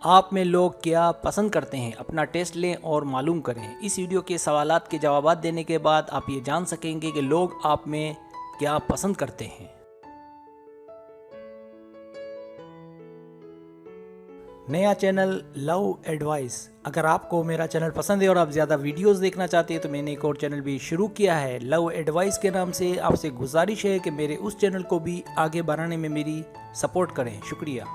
आप में लोग क्या पसंद करते हैं, अपना टेस्ट लें और मालूम करें। इस वीडियो के सवालात के जवाब देने के बाद आप ये जान सकेंगे कि लोग आप में क्या पसंद करते हैं। नया चैनल लव एडवाइस। अगर आपको मेरा चैनल पसंद है और आप ज़्यादा वीडियोस देखना चाहते हैं तो मैंने एक और चैनल भी शुरू किया है लव एडवाइस के नाम से। आपसे गुजारिश है कि मेरे उस चैनल को भी आगे बढ़ाने में मेरी सपोर्ट करें। शुक्रिया।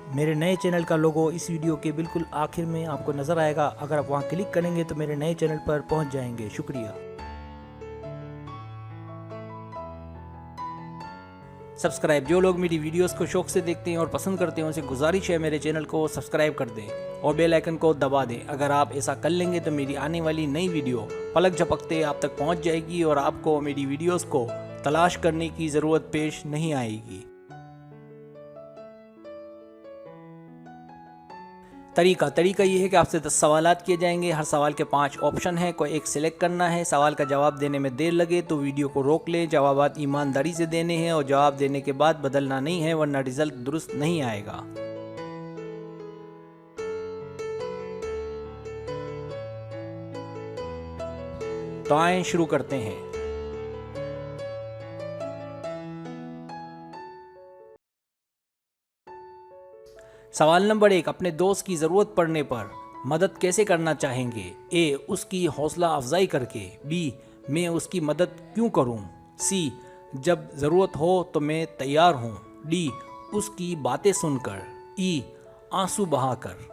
मेरे नए चैनल का लोगो इस वीडियो के बिल्कुल आखिर में आपको नज़र आएगा। अगर आप वहां क्लिक करेंगे तो मेरे नए चैनल पर पहुंच जाएंगे। शुक्रिया। सब्सक्राइब। जो लोग मेरी वीडियोस को शौक से देखते हैं और पसंद करते हैं उनसे गुजारिश है मेरे चैनल को सब्सक्राइब कर दें और बेल आइकन को दबा दें। अगर आप ऐसा कर लेंगे तो मेरी आने वाली नई वीडियो पलक झपकते आप तक पहुंच जाएगी और आपको मेरी वीडियोस को तलाश करने की ज़रूरत पेश नहीं आएगी। तरीका ये है कि आपसे 10 सवालात किए जाएंगे। हर सवाल के 5 ऑप्शन हैं, कोई एक सिलेक्ट करना है। सवाल का जवाब देने में देर लगे तो वीडियो को रोक लें। जवाबात ईमानदारी से देने हैं और जवाब देने के बाद बदलना नहीं है, वरना रिजल्ट दुरुस्त नहीं आएगा। तो आए शुरू करते हैं। सवाल नंबर 1, अपने दोस्त की ज़रूरत पड़ने पर मदद कैसे करना चाहेंगे? ए, उसकी हौसला अफजाई करके। बी, मैं उसकी मदद क्यों करूं? सी, जब ज़रूरत हो तो मैं तैयार हूं। डी, उसकी बातें सुनकर। ई, आंसू बहाकर।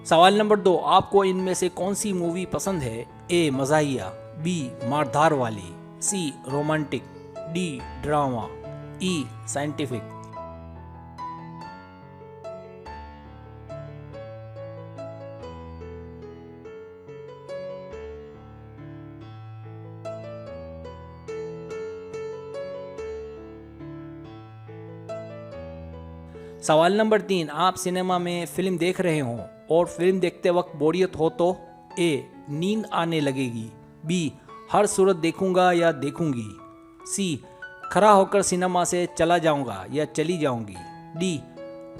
सवाल नंबर 2, आपको इनमें से कौन सी मूवी पसंद है? ए, मज़ाहिया। बी, मारधार वाली। C, romantic. D, drama. E, scientific. सवाल नंबर 3, आप सिनेमा में फिल्म देख रहे हो और फिल्म देखते वक्त बोरियत हो तो? ए, नींद आने लगेगी। बी, हर सूरत देखूंगा या देखूंगी। सी, खड़ा होकर सिनेमा से चला जाऊंगा या चली जाऊंगी। डी,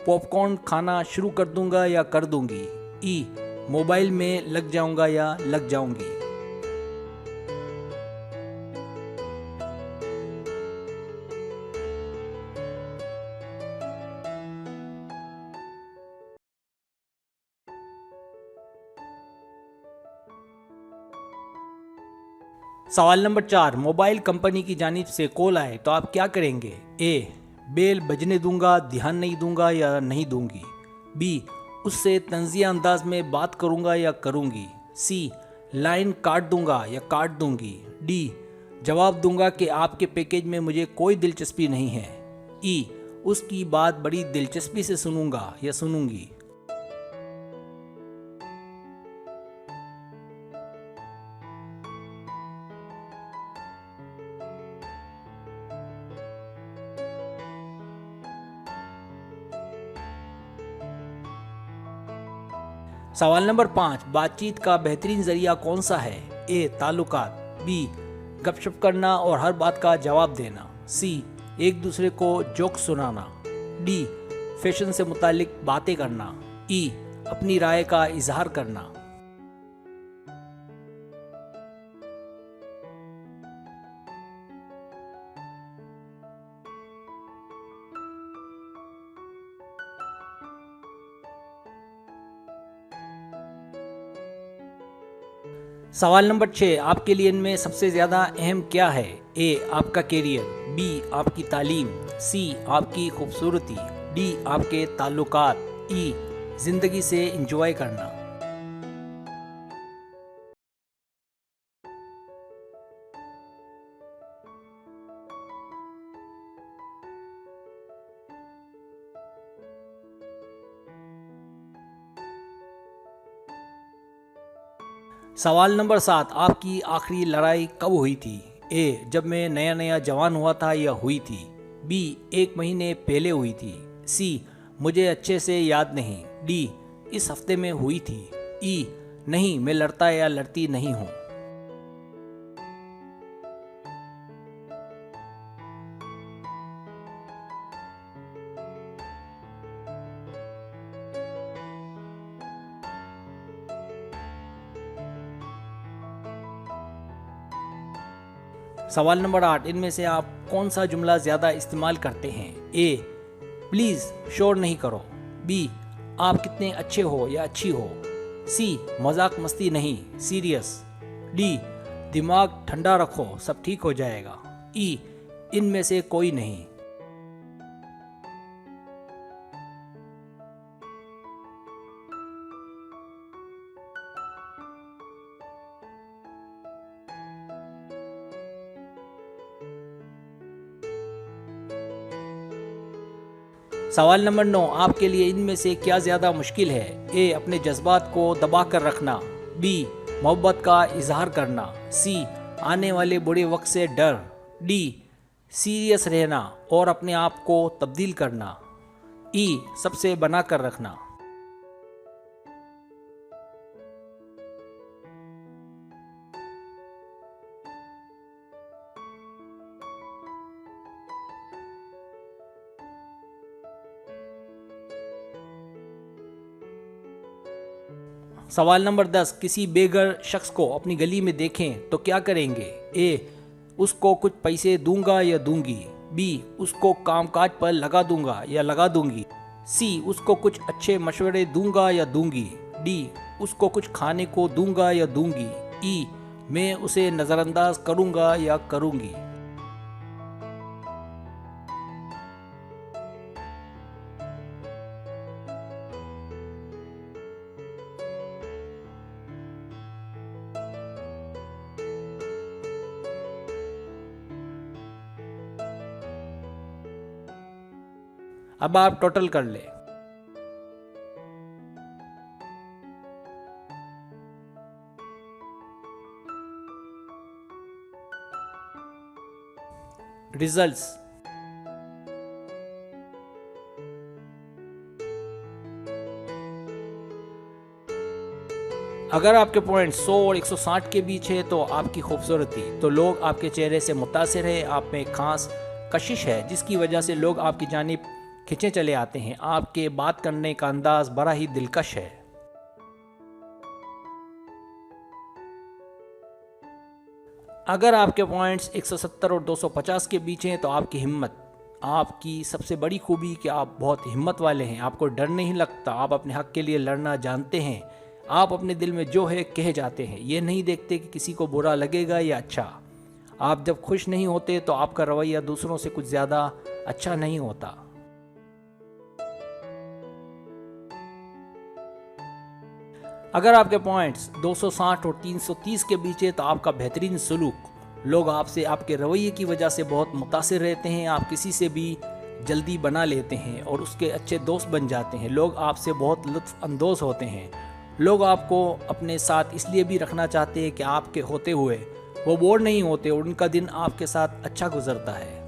पॉपकॉर्न खाना शुरू कर दूंगा या कर दूंगी। ई, मोबाइल में लग जाऊंगा या लग जाऊंगी। सवाल नंबर 4, मोबाइल कंपनी की जानिब से कॉल आए तो आप क्या करेंगे? ए, बेल बजने दूंगा, ध्यान नहीं दूंगा या नहीं दूंगी। बी, उससे तंजिया अंदाज में बात करूंगा या करूंगी। सी, लाइन काट दूंगा या काट दूंगी। डी, जवाब दूंगा कि आपके पैकेज में मुझे कोई दिलचस्पी नहीं है। ई, उसकी बात बड़ी दिलचस्पी से सुनूंगा या सुनूंगी। सवाल नंबर 5, बातचीत का बेहतरीन जरिया कौन सा है? ए, ताल्लुकात। बी, गपशप करना और हर बात का जवाब देना। सी, एक दूसरे को जोक सुनाना। डी, फैशन से मुतालिक बातें करना। ई, अपनी राय का इजहार करना। सवाल नंबर 6, आपके लिए इनमें सबसे ज़्यादा अहम क्या है? ए, आपका कैरियर। बी, आपकी तालीम। सी, आपकी खूबसूरती। डी, आपके ताल्लुकात। ई, ज़िंदगी से इंजॉय करना। सवाल नंबर 7, आपकी आखिरी लड़ाई कब हुई थी? ए, जब मैं नया नया जवान हुआ था या हुई थी। बी, 1 महीने पहले हुई थी। सी, मुझे अच्छे से याद नहीं। डी, इस हफ्ते में हुई थी। ई, नहीं, मैं लड़ता या लड़ती नहीं हूँ। सवाल नंबर 8, इनमें से आप कौन सा जुमला ज्यादा इस्तेमाल करते हैं? ए, प्लीज शोर नहीं करो। बी, आप कितने अच्छे हो या अच्छी हो। सी, मजाक मस्ती नहीं, सीरियस। डी, दिमाग ठंडा रखो, सब ठीक हो जाएगा। ई, इनमें से कोई नहीं। सवाल नंबर 9, आपके लिए इनमें से क्या ज़्यादा मुश्किल है? ए, अपने जज्बात को दबा कर रखना। बी, मोहब्बत का इजहार करना। सी, आने वाले बुरे वक्त से डर। डी, सीरियस रहना और अपने आप को तब्दील करना। ई, सबसे बना कर रखना। सवाल नंबर 10, किसी बेघर शख्स को अपनी गली में देखें तो क्या करेंगे? ए, उसको कुछ पैसे दूंगा या दूंगी। बी, उसको कामकाज पर लगा दूंगा या लगा दूंगी। सी, उसको कुछ अच्छे मशवरे दूंगा या दूंगी। डी, उसको कुछ खाने को दूंगा या दूंगी। ई, मैं उसे नज़रअंदाज करूंगा या करूंगी। अब आप टोटल कर ले। रिजल्ट्स। अगर आपके पॉइंट 100 और 160 के बीच है तो आपकी खूबसूरती, तो लोग आपके चेहरे से मुतासिर है। आप में खास कशिश है जिसकी वजह से लोग आपकी जानिब खिंचे चले आते हैं। आपके बात करने का अंदाज बड़ा ही दिलकश है। अगर आपके पॉइंट्स 170 और 250 के बीच हैं तो आपकी हिम्मत, आपकी सबसे बड़ी खूबी कि आप बहुत हिम्मत वाले हैं। आपको डर नहीं लगता, आप अपने हक के लिए लड़ना जानते हैं। आप अपने दिल में जो है कह जाते हैं, ये नहीं देखते कि किसी को बुरा लगेगा या अच्छा। आप जब खुश नहीं होते तो आपका रवैया दूसरों से कुछ ज़्यादा अच्छा नहीं होता। अगर आपके पॉइंट्स 260 और 330 के बीच है तो आपका बेहतरीन सलूक, लोग आपसे आपके रवैये की वजह से बहुत मुतासिर रहते हैं। आप किसी से भी जल्दी बना लेते हैं और उसके अच्छे दोस्त बन जाते हैं। लोग आपसे बहुत लुत्फ़ अंदोज़ होते हैं। लोग आपको अपने साथ इसलिए भी रखना चाहते हैं कि आपके होते हुए वो बोर नहीं होते और उनका दिन आपके साथ अच्छा गुजरता है।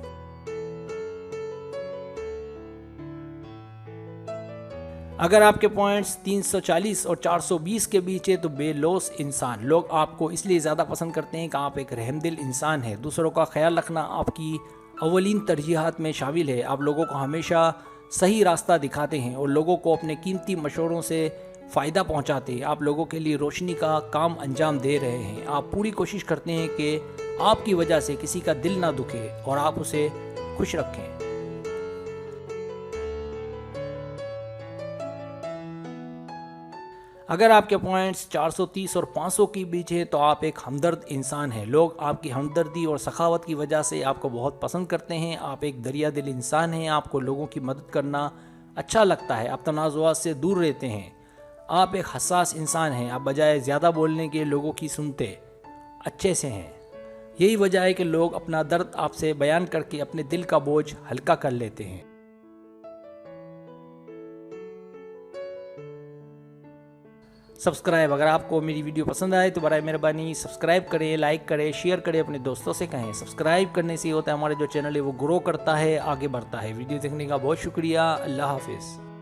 अगर आपके पॉइंट्स 340 और 420 के बीच है तो बेलौस इंसान, लोग आपको इसलिए ज़्यादा पसंद करते हैं कि आप एक रहमदिल इंसान हैं। दूसरों का ख्याल रखना आपकी अव्वलीन तरजीहात में शामिल है। आप लोगों को हमेशा सही रास्ता दिखाते हैं और लोगों को अपने कीमती मशवरों से फ़ायदा पहुंचाते हैं। आप लोगों के लिए रोशनी का काम अंजाम दे रहे हैं। आप पूरी कोशिश करते हैं कि आपकी वजह से किसी का दिल ना दुखे और आप उसे खुश रखें। अगर आपके पॉइंट्स 430 और 500 के बीच है तो आप एक हमदर्द इंसान हैं। लोग आपकी हमदर्दी और सखावत की वजह से आपको बहुत पसंद करते हैं। आप एक दरिया दिल इंसान हैं। आपको लोगों की मदद करना अच्छा लगता है। आप तनाज़ुआत से दूर रहते हैं। आप एक हसास इंसान हैं। आप बजाय ज़्यादा बोलने के लोगों की सुनते अच्छे से हैं। यही वजह है कि लोग अपना दर्द आपसे बयान करके अपने दिल का बोझ हल्का कर लेते हैं। सब्सक्राइब, अगर आपको मेरी वीडियो पसंद आए तो बराए मेहरबानी सब्सक्राइब करें, लाइक करें, शेयर करें, अपने दोस्तों से कहें। सब्सक्राइब करने से होता है हमारा जो चैनल है वो ग्रो करता है, आगे बढ़ता है। वीडियो देखने का बहुत शुक्रिया। अल्लाह हाफिज़।